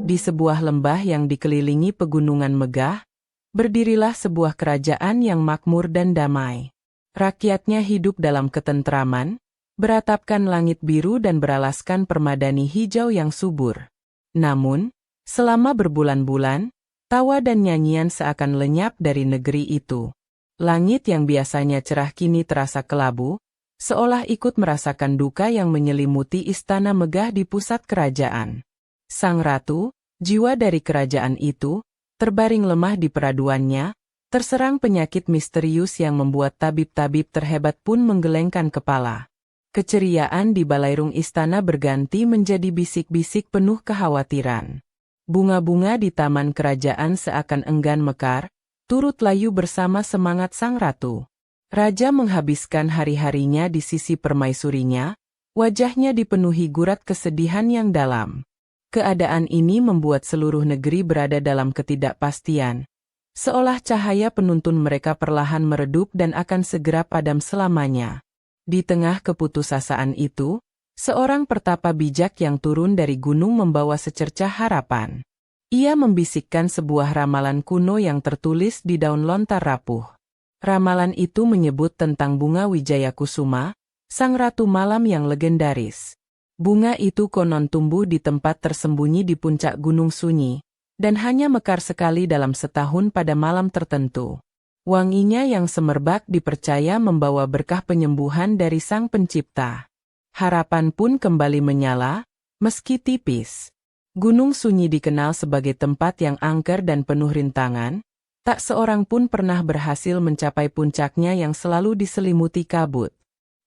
Di sebuah lembah yang dikelilingi pegunungan megah, berdirilah sebuah kerajaan yang makmur dan damai. Rakyatnya hidup dalam ketentraman, beratapkan langit biru dan beralaskan permadani hijau yang subur. Namun, selama berbulan-bulan, tawa dan nyanyian seakan lenyap dari negeri itu. Langit yang biasanya cerah kini terasa kelabu, seolah ikut merasakan duka yang menyelimuti istana megah di pusat kerajaan. Sang ratu, jiwa dari kerajaan itu, terbaring lemah di peraduannya, terserang penyakit misterius yang membuat tabib-tabib terhebat pun menggelengkan kepala. Keceriaan di balairung istana berganti menjadi bisik-bisik penuh kekhawatiran. Bunga-bunga di taman kerajaan seakan enggan mekar, turut layu bersama semangat sang ratu. Raja menghabiskan hari-harinya di sisi permaisurinya, wajahnya dipenuhi gurat kesedihan yang dalam. Keadaan ini membuat seluruh negeri berada dalam ketidakpastian, seolah cahaya penuntun mereka perlahan meredup dan akan segera padam selamanya. Di tengah keputusasaan itu, seorang pertapa bijak yang turun dari gunung membawa secercah harapan. Ia membisikkan sebuah ramalan kuno yang tertulis di daun lontar rapuh. Ramalan itu menyebut tentang bunga Wijaya Kusuma, sang ratu malam yang legendaris. Bunga itu konon tumbuh di tempat tersembunyi di puncak gunung sunyi, dan hanya mekar sekali dalam setahun pada malam tertentu. Wanginya yang semerbak dipercaya membawa berkah penyembuhan dari Sang Pencipta. Harapan pun kembali menyala, meski tipis. Gunung Sunyi dikenal sebagai tempat yang angker dan penuh rintangan, tak seorang pun pernah berhasil mencapai puncaknya yang selalu diselimuti kabut.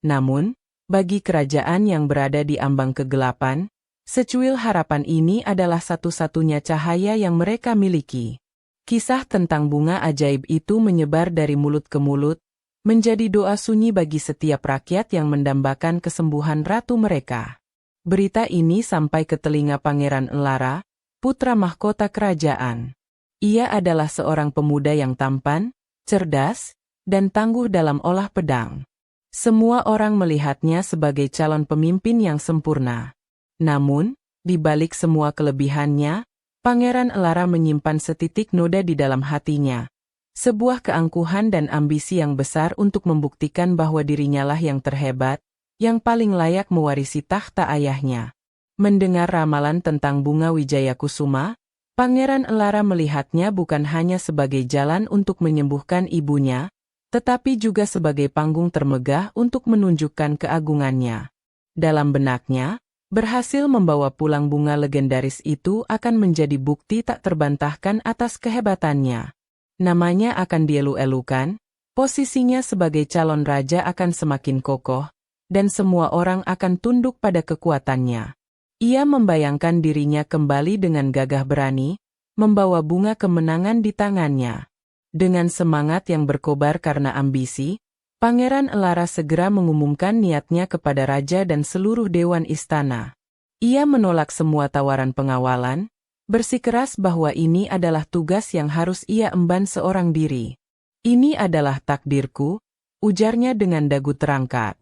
Namun, bagi kerajaan yang berada di ambang kegelapan, secuil harapan ini adalah satu-satunya cahaya yang mereka miliki. Kisah tentang bunga ajaib itu menyebar dari mulut ke mulut, menjadi doa sunyi bagi setiap rakyat yang mendambakan kesembuhan ratu mereka. Berita ini sampai ke telinga Pangeran Elara, putra mahkota kerajaan. Ia adalah seorang pemuda yang tampan, cerdas, dan tangguh dalam olah pedang. Semua orang melihatnya sebagai calon pemimpin yang sempurna. Namun, di balik semua kelebihannya, Pangeran Elara menyimpan setitik noda di dalam hatinya. Sebuah keangkuhan dan ambisi yang besar untuk membuktikan bahwa dirinya lah yang terhebat, yang paling layak mewarisi takhta ayahnya. Mendengar ramalan tentang bunga Wijaya Kusuma, Pangeran Elara melihatnya bukan hanya sebagai jalan untuk menyembuhkan ibunya, tetapi juga sebagai panggung termegah untuk menunjukkan keagungannya. Dalam benaknya, berhasil membawa pulang bunga legendaris itu akan menjadi bukti tak terbantahkan atas kehebatannya. Namanya akan dielu-elukan, posisinya sebagai calon raja akan semakin kokoh, dan semua orang akan tunduk pada kekuatannya. Ia membayangkan dirinya kembali dengan gagah berani, membawa bunga kemenangan di tangannya. Dengan semangat yang berkobar karena ambisi, Pangeran Elara segera mengumumkan niatnya kepada raja dan seluruh dewan istana. Ia menolak semua tawaran pengawalan, bersikeras bahwa ini adalah tugas yang harus ia emban seorang diri. Ini adalah takdirku, ujarnya dengan dagu terangkat.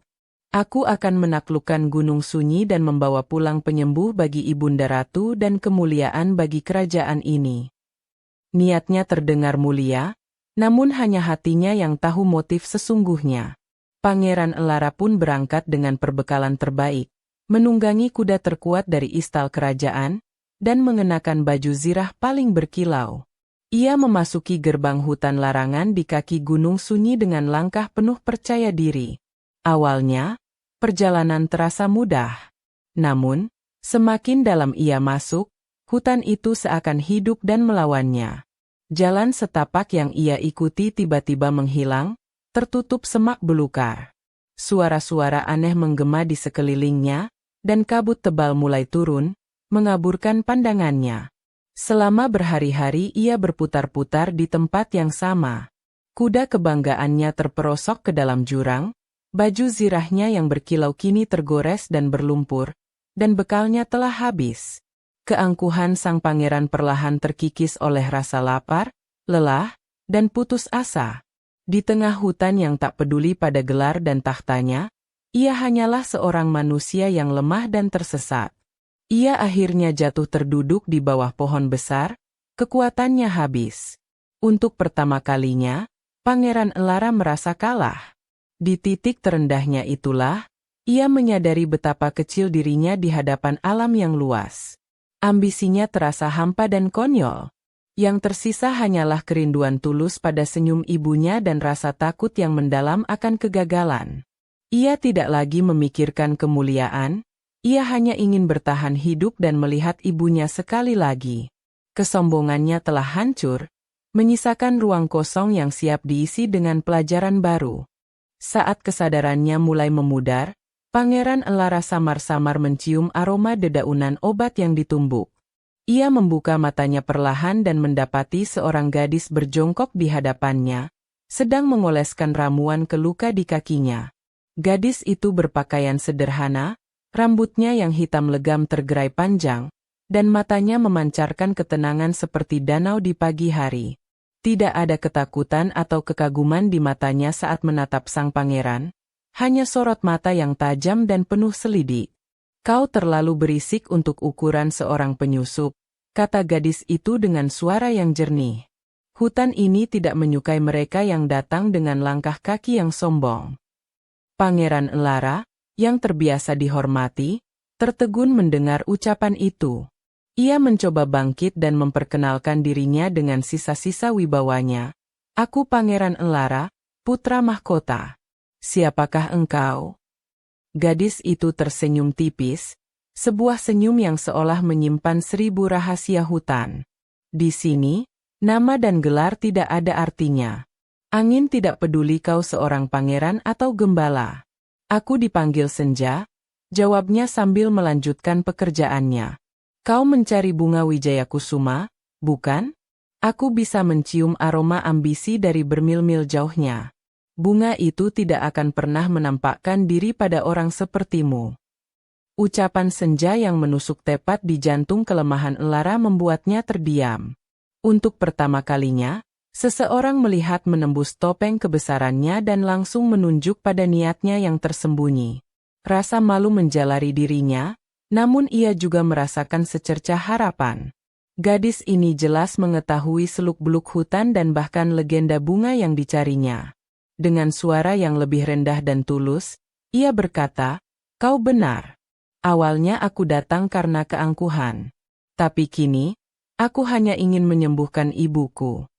Aku akan menaklukkan Gunung Sunyi dan membawa pulang penyembuh bagi Ibunda Ratu dan kemuliaan bagi kerajaan ini. Niatnya terdengar mulia, namun hanya hatinya yang tahu motif sesungguhnya. Pangeran Elara pun berangkat dengan perbekalan terbaik, menunggangi kuda terkuat dari istal kerajaan, dan mengenakan baju zirah paling berkilau. Ia memasuki gerbang hutan larangan di kaki Gunung Sunyi dengan langkah penuh percaya diri. Awalnya, perjalanan terasa mudah. Namun, semakin dalam ia masuk, hutan itu seakan hidup dan melawannya. Jalan setapak yang ia ikuti tiba-tiba menghilang, tertutup semak belukar. Suara-suara aneh menggema di sekelilingnya, dan kabut tebal mulai turun, mengaburkan pandangannya. Selama berhari-hari ia berputar-putar di tempat yang sama. Kuda kebanggaannya terperosok ke dalam jurang, baju zirahnya yang berkilau kini tergores dan berlumpur, dan bekalnya telah habis. Keangkuhan sang pangeran perlahan terkikis oleh rasa lapar, lelah, dan putus asa. Di tengah hutan yang tak peduli pada gelar dan tahtanya, ia hanyalah seorang manusia yang lemah dan tersesat. Ia akhirnya jatuh terduduk di bawah pohon besar, kekuatannya habis. Untuk pertama kalinya, Pangeran Elara merasa kalah. Di titik terendahnya itulah, ia menyadari betapa kecil dirinya di hadapan alam yang luas. Ambisinya terasa hampa dan konyol. Yang tersisa hanyalah kerinduan tulus pada senyum ibunya dan rasa takut yang mendalam akan kegagalan. Ia tidak lagi memikirkan kemuliaan, ia hanya ingin bertahan hidup dan melihat ibunya sekali lagi. Kesombongannya telah hancur, menyisakan ruang kosong yang siap diisi dengan pelajaran baru. Saat kesadarannya mulai memudar, Pangeran Elara samar-samar mencium aroma dedaunan obat yang ditumbuk. Ia membuka matanya perlahan dan mendapati seorang gadis berjongkok di hadapannya, sedang mengoleskan ramuan ke luka di kakinya. Gadis itu berpakaian sederhana, rambutnya yang hitam legam tergerai panjang, dan matanya memancarkan ketenangan seperti danau di pagi hari. Tidak ada ketakutan atau kekaguman di matanya saat menatap sang pangeran, hanya sorot mata yang tajam dan penuh selidik. "Kau terlalu berisik untuk ukuran seorang penyusup," kata gadis itu dengan suara yang jernih. Hutan ini tidak menyukai mereka yang datang dengan langkah kaki yang sombong. Pangeran Elara, yang terbiasa dihormati, tertegun mendengar ucapan itu. Ia mencoba bangkit dan memperkenalkan dirinya dengan sisa-sisa wibawanya. "Aku Pangeran Elara, putra mahkota. Siapakah engkau?" Gadis itu tersenyum tipis, sebuah senyum yang seolah menyimpan 1000 rahasia hutan. "Di sini, nama dan gelar tidak ada artinya. Angin tidak peduli kau seorang pangeran atau gembala. Aku dipanggil Senja," jawabnya sambil melanjutkan pekerjaannya. "Kau mencari bunga Wijaya Kusuma, bukan? Aku bisa mencium aroma ambisi dari bermil-mil jauhnya. Bunga itu tidak akan pernah menampakkan diri pada orang sepertimu." Ucapan Senja yang menusuk tepat di jantung kelemahan Elara membuatnya terdiam. Untuk pertama kalinya, seseorang melihat menembus topeng kebesarannya dan langsung menunjuk pada niatnya yang tersembunyi. Rasa malu menjalari dirinya, namun ia juga merasakan secercah harapan. Gadis ini jelas mengetahui seluk-beluk hutan dan bahkan legenda bunga yang dicarinya. Dengan suara yang lebih rendah dan tulus, ia berkata, "Kau benar. Awalnya aku datang karena keangkuhan. Tapi kini, aku hanya ingin menyembuhkan ibuku."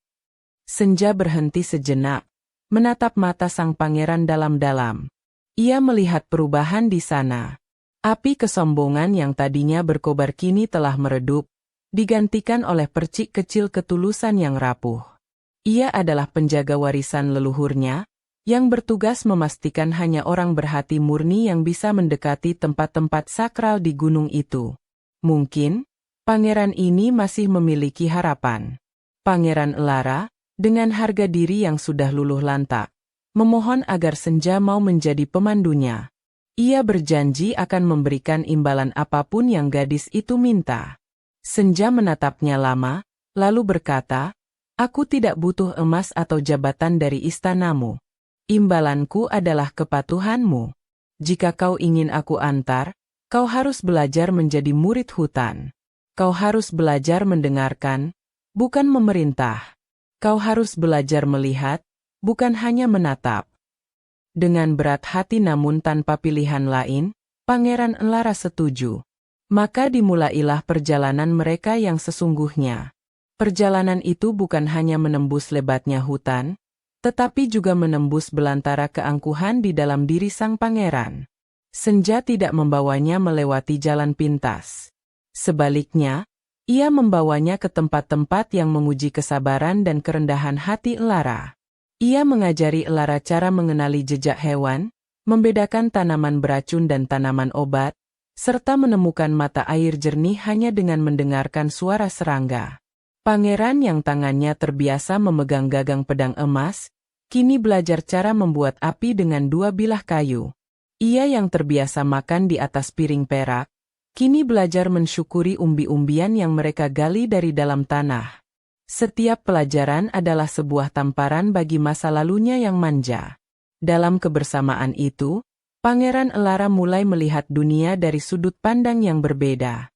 Senja berhenti sejenak, menatap mata sang pangeran dalam-dalam. Ia melihat perubahan di sana. Api kesombongan yang tadinya berkobar kini telah meredup, digantikan oleh percik kecil ketulusan yang rapuh. Ia adalah penjaga warisan leluhurnya, yang bertugas memastikan hanya orang berhati murni yang bisa mendekati tempat-tempat sakral di gunung itu. Mungkin, pangeran ini masih memiliki harapan. Pangeran Elara, dengan harga diri yang sudah luluh lantak, memohon agar Senja mau menjadi pemandunya. Ia berjanji akan memberikan imbalan apapun yang gadis itu minta. Senja menatapnya lama, lalu berkata, "Aku tidak butuh emas atau jabatan dari istanamu. Imbalanku adalah kepatuhanmu. Jika kau ingin aku antar, kau harus belajar menjadi murid hutan. Kau harus belajar mendengarkan, bukan memerintah. Kau harus belajar melihat, bukan hanya menatap." Dengan berat hati namun tanpa pilihan lain, Pangeran Elara setuju. Maka dimulailah perjalanan mereka yang sesungguhnya. Perjalanan itu bukan hanya menembus lebatnya hutan, tetapi juga menembus belantara keangkuhan di dalam diri sang pangeran. Senja tidak membawanya melewati jalan pintas. Sebaliknya, ia membawanya ke tempat-tempat yang menguji kesabaran dan kerendahan hati Elara. Ia mengajari Elara cara mengenali jejak hewan, membedakan tanaman beracun dan tanaman obat, serta menemukan mata air jernih hanya dengan mendengarkan suara serangga. Pangeran yang tangannya terbiasa memegang gagang pedang emas, kini belajar cara membuat api dengan 2 bilah kayu. Ia yang terbiasa makan di atas piring perak, kini belajar mensyukuri umbi-umbian yang mereka gali dari dalam tanah. Setiap pelajaran adalah sebuah tamparan bagi masa lalunya yang manja. Dalam kebersamaan itu, Pangeran Elara mulai melihat dunia dari sudut pandang yang berbeda.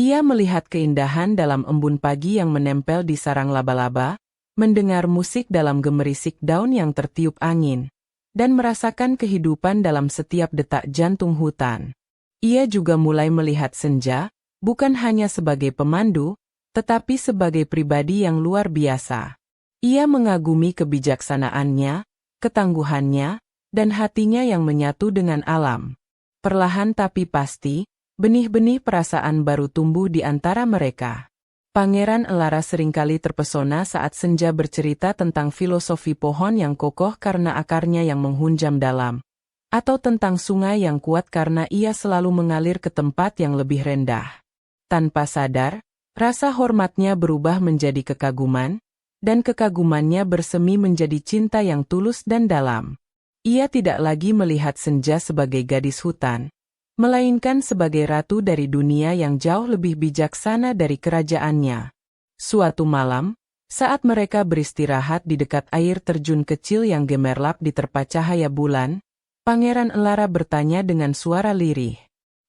Ia melihat keindahan dalam embun pagi yang menempel di sarang laba-laba, mendengar musik dalam gemerisik daun yang tertiup angin, dan merasakan kehidupan dalam setiap detak jantung hutan. Ia juga mulai melihat senja, bukan hanya sebagai pemandu, tetapi sebagai pribadi yang luar biasa. Ia mengagumi kebijaksanaannya, ketangguhannya, dan hatinya yang menyatu dengan alam. Perlahan tapi pasti, benih-benih perasaan baru tumbuh di antara mereka. Pangeran Elara seringkali terpesona saat senja bercerita tentang filosofi pohon yang kokoh karena akarnya yang menghunjam dalam, atau tentang sungai yang kuat karena ia selalu mengalir ke tempat yang lebih rendah. Tanpa sadar, rasa hormatnya berubah menjadi kekaguman, dan kekagumannya bersemi menjadi cinta yang tulus dan dalam. Ia tidak lagi melihat senja sebagai gadis hutan, melainkan sebagai ratu dari dunia yang jauh lebih bijaksana dari kerajaannya. Suatu malam, saat mereka beristirahat di dekat air terjun kecil yang gemerlap diterpa cahaya bulan, Pangeran Elara bertanya dengan suara lirih.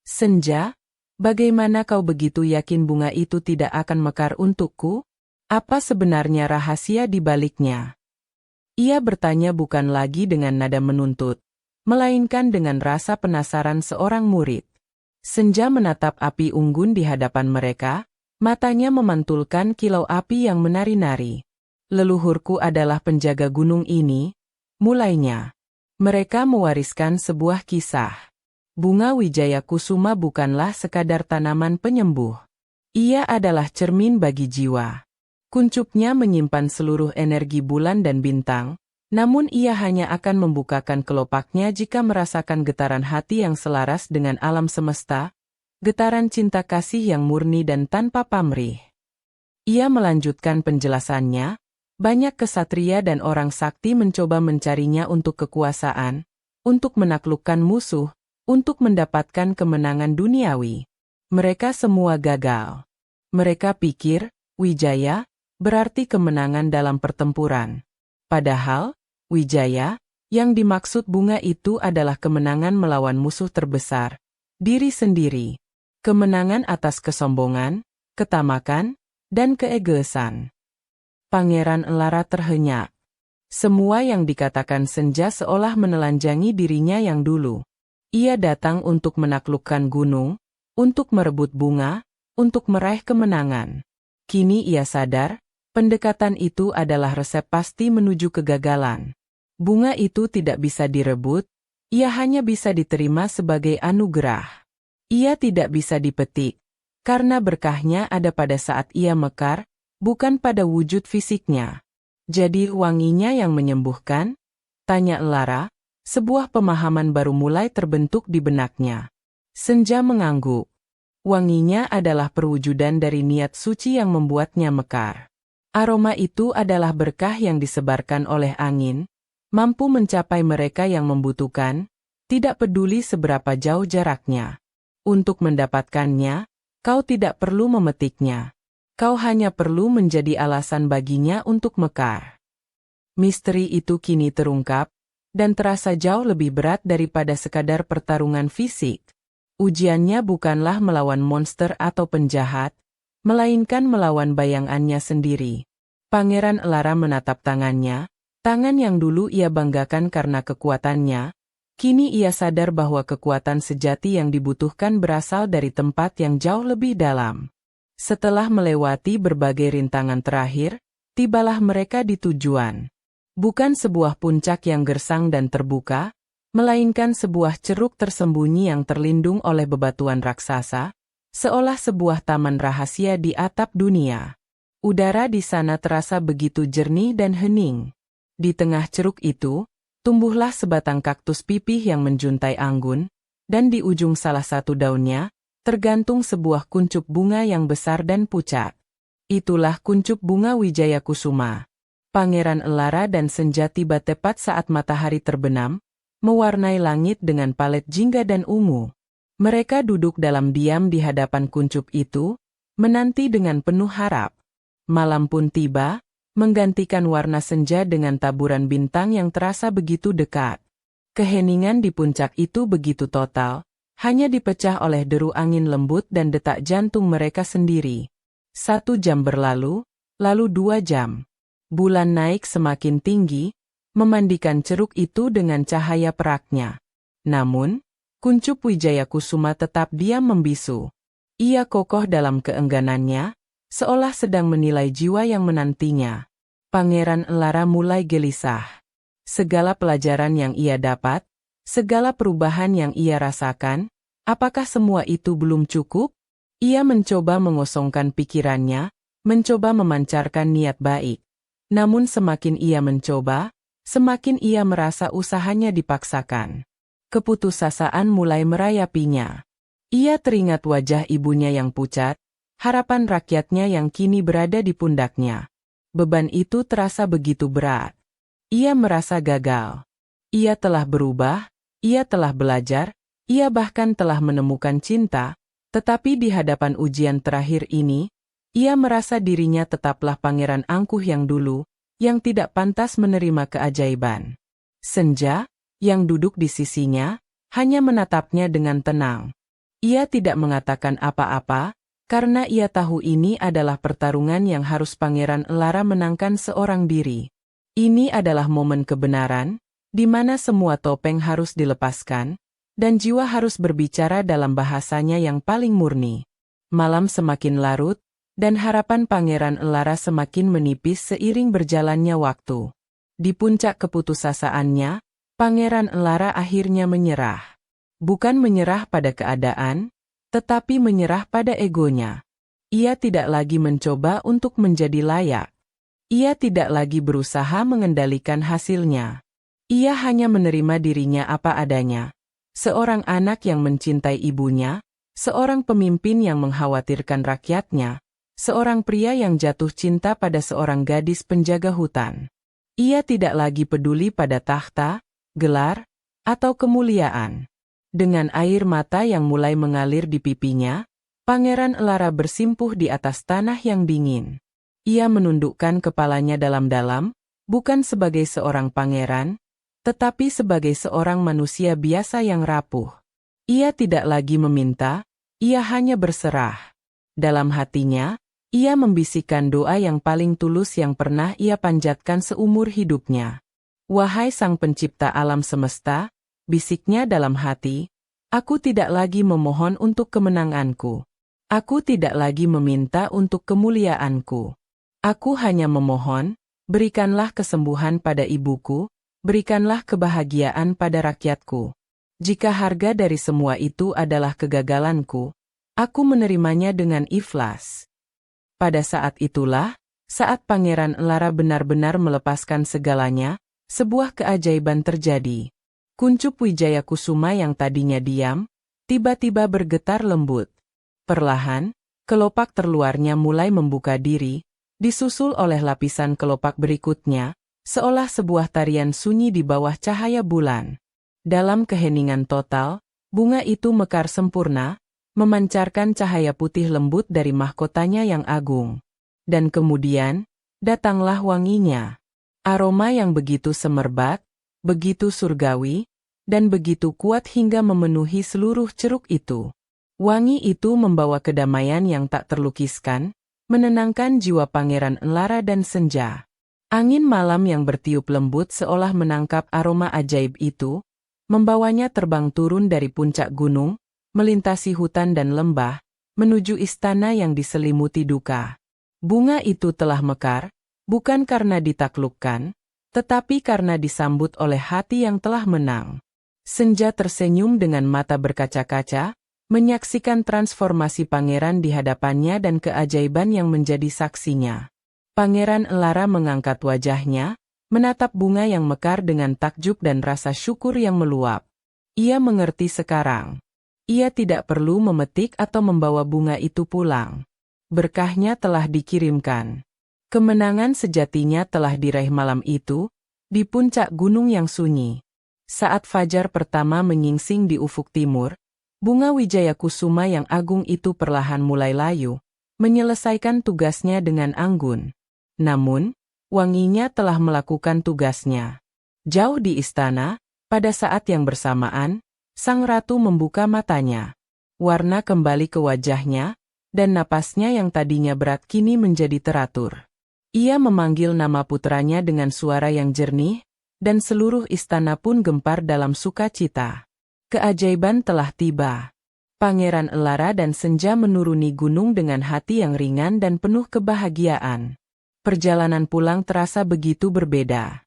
"Senja, bagaimana kau begitu yakin bunga itu tidak akan mekar untukku? Apa sebenarnya rahasia di baliknya?" Ia bertanya bukan lagi dengan nada menuntut, melainkan dengan rasa penasaran seorang murid. Senja menatap api unggun di hadapan mereka, matanya memantulkan kilau api yang menari-nari. "Leluhurku adalah penjaga gunung ini," mulainya. "Mereka mewariskan sebuah kisah. Bunga Wijaya Kusuma bukanlah sekadar tanaman penyembuh. Ia adalah cermin bagi jiwa. Kuncupnya menyimpan seluruh energi bulan dan bintang, namun ia hanya akan membukakan kelopaknya jika merasakan getaran hati yang selaras dengan alam semesta, getaran cinta kasih yang murni dan tanpa pamrih." Ia melanjutkan penjelasannya, banyak kesatria dan orang sakti mencoba mencarinya untuk kekuasaan, untuk menaklukkan musuh, untuk mendapatkan kemenangan duniawi. Mereka semua gagal. Mereka pikir, Wijaya berarti kemenangan dalam pertempuran. Padahal, Wijaya, yang dimaksud bunga itu adalah kemenangan melawan musuh terbesar, diri sendiri. Kemenangan atas kesombongan, ketamakan, dan keegoisan. Pangeran Elara terhenyak. Semua yang dikatakan Senja seolah menelanjangi dirinya yang dulu. Ia datang untuk menaklukkan gunung, untuk merebut bunga, untuk meraih kemenangan. Kini ia sadar, pendekatan itu adalah resep pasti menuju kegagalan. Bunga itu tidak bisa direbut, ia hanya bisa diterima sebagai anugerah. Ia tidak bisa dipetik, karena berkahnya ada pada saat ia mekar, bukan pada wujud fisiknya. "Jadi wanginya yang menyembuhkan?" tanya Elara, sebuah pemahaman baru mulai terbentuk di benaknya. Senja mengangguk. Wanginya adalah perwujudan dari niat suci yang membuatnya mekar. Aroma itu adalah berkah yang disebarkan oleh angin, mampu mencapai mereka yang membutuhkan, tidak peduli seberapa jauh jaraknya. Untuk mendapatkannya, kau tidak perlu memetiknya. Kau hanya perlu menjadi alasan baginya untuk mekar. Misteri itu kini terungkap, dan terasa jauh lebih berat daripada sekadar pertarungan fisik. Ujiannya bukanlah melawan monster atau penjahat, melainkan melawan bayangannya sendiri. Pangeran Elara menatap tangannya, tangan yang dulu ia banggakan karena kekuatannya. Kini ia sadar bahwa kekuatan sejati yang dibutuhkan berasal dari tempat yang jauh lebih dalam. Setelah melewati berbagai rintangan terakhir, tibalah mereka di tujuan. Bukan sebuah puncak yang gersang dan terbuka, melainkan sebuah ceruk tersembunyi yang terlindung oleh bebatuan raksasa, seolah sebuah taman rahasia di atap dunia. Udara di sana terasa begitu jernih dan hening. Di tengah ceruk itu, tumbuhlah sebatang kaktus pipih yang menjuntai anggun, dan di ujung salah satu daunnya, tergantung sebuah kuncup bunga yang besar dan pucat. Itulah kuncup bunga Wijaya Kusuma. Pangeran Elara dan Senja tiba tepat saat matahari terbenam, mewarnai langit dengan palet jingga dan ungu. Mereka duduk dalam diam di hadapan kuncup itu, menanti dengan penuh harap. Malam pun tiba, menggantikan warna senja dengan taburan bintang yang terasa begitu dekat. Keheningan di puncak itu begitu total, hanya dipecah oleh deru angin lembut dan detak jantung mereka sendiri. 1 jam berlalu, lalu 2 jam. Bulan naik semakin tinggi, memandikan ceruk itu dengan cahaya peraknya. Namun, kuncup Wijaya Kusuma tetap diam membisu. Ia kokoh dalam keengganannya, seolah sedang menilai jiwa yang menantinya. Pangeran Elara mulai gelisah. Segala pelajaran yang ia dapat, segala perubahan yang ia rasakan, apakah semua itu belum cukup? Ia mencoba mengosongkan pikirannya, mencoba memancarkan niat baik. Namun semakin ia mencoba, semakin ia merasa usahanya dipaksakan. Keputusasaan mulai merayapinya. Ia teringat wajah ibunya yang pucat, harapan rakyatnya yang kini berada di pundaknya. Beban itu terasa begitu berat. Ia merasa gagal. Ia telah berubah, ia telah belajar, ia bahkan telah menemukan cinta, tetapi di hadapan ujian terakhir ini, ia merasa dirinya tetaplah pangeran angkuh yang dulu, yang tidak pantas menerima keajaiban. Senja, yang duduk di sisinya, hanya menatapnya dengan tenang. Ia tidak mengatakan apa-apa, karena ia tahu ini adalah pertarungan yang harus Pangeran Elara menangkan seorang diri. Ini adalah momen kebenaran, di mana semua topeng harus dilepaskan, dan jiwa harus berbicara dalam bahasanya yang paling murni. Malam semakin larut, dan harapan Pangeran Elara semakin menipis seiring berjalannya waktu. Di puncak keputusasaannya, Pangeran Elara akhirnya menyerah. Bukan menyerah pada keadaan, tetapi menyerah pada egonya. Ia tidak lagi mencoba untuk menjadi layak. Ia tidak lagi berusaha mengendalikan hasilnya. Ia hanya menerima dirinya apa adanya. Seorang anak yang mencintai ibunya, seorang pemimpin yang mengkhawatirkan rakyatnya, seorang pria yang jatuh cinta pada seorang gadis penjaga hutan. Ia tidak lagi peduli pada tahta, gelar, atau kemuliaan. Dengan air mata yang mulai mengalir di pipinya, Pangeran Elara bersimpuh di atas tanah yang dingin. Ia menundukkan kepalanya dalam-dalam, bukan sebagai seorang pangeran, tetapi sebagai seorang manusia biasa yang rapuh. Ia tidak lagi meminta, ia hanya berserah. Dalam hatinya, ia membisikkan doa yang paling tulus yang pernah ia panjatkan seumur hidupnya. Wahai Sang Pencipta alam semesta, bisiknya dalam hati, aku tidak lagi memohon untuk kemenanganku. Aku tidak lagi meminta untuk kemuliaanku. Aku hanya memohon, berikanlah kesembuhan pada ibuku, berikanlah kebahagiaan pada rakyatku. Jika harga dari semua itu adalah kegagalanku, aku menerimanya dengan ikhlas. Pada saat itulah, saat Pangeran Elara benar-benar melepaskan segalanya, sebuah keajaiban terjadi. Kuncup Wijaya Kusuma yang tadinya diam, tiba-tiba bergetar lembut. Perlahan, kelopak terluarnya mulai membuka diri, disusul oleh lapisan kelopak berikutnya, seolah sebuah tarian sunyi di bawah cahaya bulan. Dalam keheningan total, bunga itu mekar sempurna, memancarkan cahaya putih lembut dari mahkotanya yang agung. Dan kemudian, datanglah wanginya. Aroma yang begitu semerbak, begitu surgawi, dan begitu kuat hingga memenuhi seluruh ceruk itu. Wangi itu membawa kedamaian yang tak terlukiskan, menenangkan jiwa Pangeran Elara dan Senja. Angin malam yang bertiup lembut seolah menangkap aroma ajaib itu, membawanya terbang turun dari puncak gunung, melintasi hutan dan lembah, menuju istana yang diselimuti duka. Bunga itu telah mekar, bukan karena ditaklukkan, tetapi karena disambut oleh hati yang telah menang. Senja tersenyum dengan mata berkaca-kaca, menyaksikan transformasi pangeran di hadapannya dan keajaiban yang menjadi saksinya. Pangeran Elara mengangkat wajahnya, menatap bunga yang mekar dengan takjub dan rasa syukur yang meluap. Ia mengerti sekarang. Ia tidak perlu memetik atau membawa bunga itu pulang. Berkahnya telah dikirimkan. Kemenangan sejatinya telah diraih malam itu, di puncak gunung yang sunyi. Saat fajar pertama menyingsing di ufuk timur, bunga Wijaya Kusuma yang agung itu perlahan mulai layu, menyelesaikan tugasnya dengan anggun. Namun, wanginya telah melakukan tugasnya. Jauh di istana, pada saat yang bersamaan, Sang ratu membuka matanya. Warna kembali ke wajahnya, dan napasnya yang tadinya berat kini menjadi teratur. Ia memanggil nama putranya dengan suara yang jernih, dan seluruh istana pun gempar dalam sukacita. Keajaiban telah tiba. Pangeran Elara dan Senja menuruni gunung dengan hati yang ringan dan penuh kebahagiaan. Perjalanan pulang terasa begitu berbeda.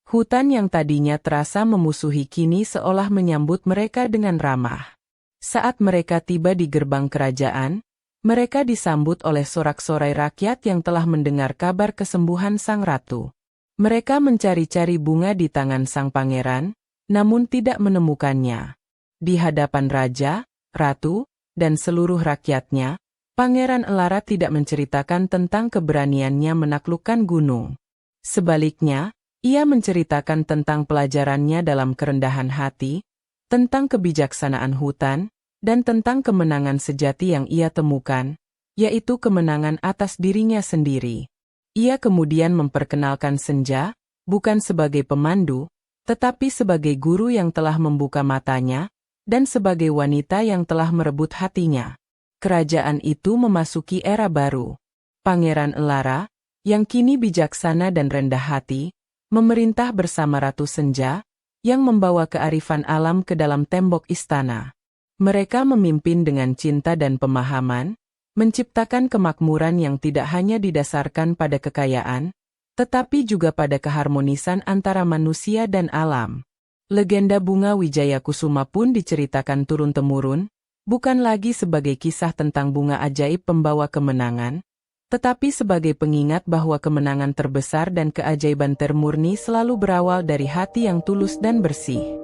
Hutan yang tadinya terasa memusuhi kini seolah menyambut mereka dengan ramah. Saat mereka tiba di gerbang kerajaan, mereka disambut oleh sorak-sorai rakyat yang telah mendengar kabar kesembuhan sang ratu. Mereka mencari-cari bunga di tangan sang pangeran, namun tidak menemukannya. Di hadapan raja, ratu, dan seluruh rakyatnya, Pangeran Elara tidak menceritakan tentang keberaniannya menaklukkan gunung. Sebaliknya, ia menceritakan tentang pelajarannya dalam kerendahan hati, tentang kebijaksanaan hutan, dan tentang kemenangan sejati yang ia temukan, yaitu kemenangan atas dirinya sendiri. Ia kemudian memperkenalkan Senja, bukan sebagai pemandu, tetapi sebagai guru yang telah membuka matanya, dan sebagai wanita yang telah merebut hatinya. Kerajaan itu memasuki era baru. Pangeran Elara, yang kini bijaksana dan rendah hati, memerintah bersama Ratu Senja, yang membawa kearifan alam ke dalam tembok istana. Mereka memimpin dengan cinta dan pemahaman, menciptakan kemakmuran yang tidak hanya didasarkan pada kekayaan, tetapi juga pada keharmonisan antara manusia dan alam. Legenda bunga Wijaya Kusuma pun diceritakan turun-temurun, bukan lagi sebagai kisah tentang bunga ajaib pembawa kemenangan, tetapi sebagai pengingat bahwa kemenangan terbesar dan keajaiban termurni selalu berawal dari hati yang tulus dan bersih.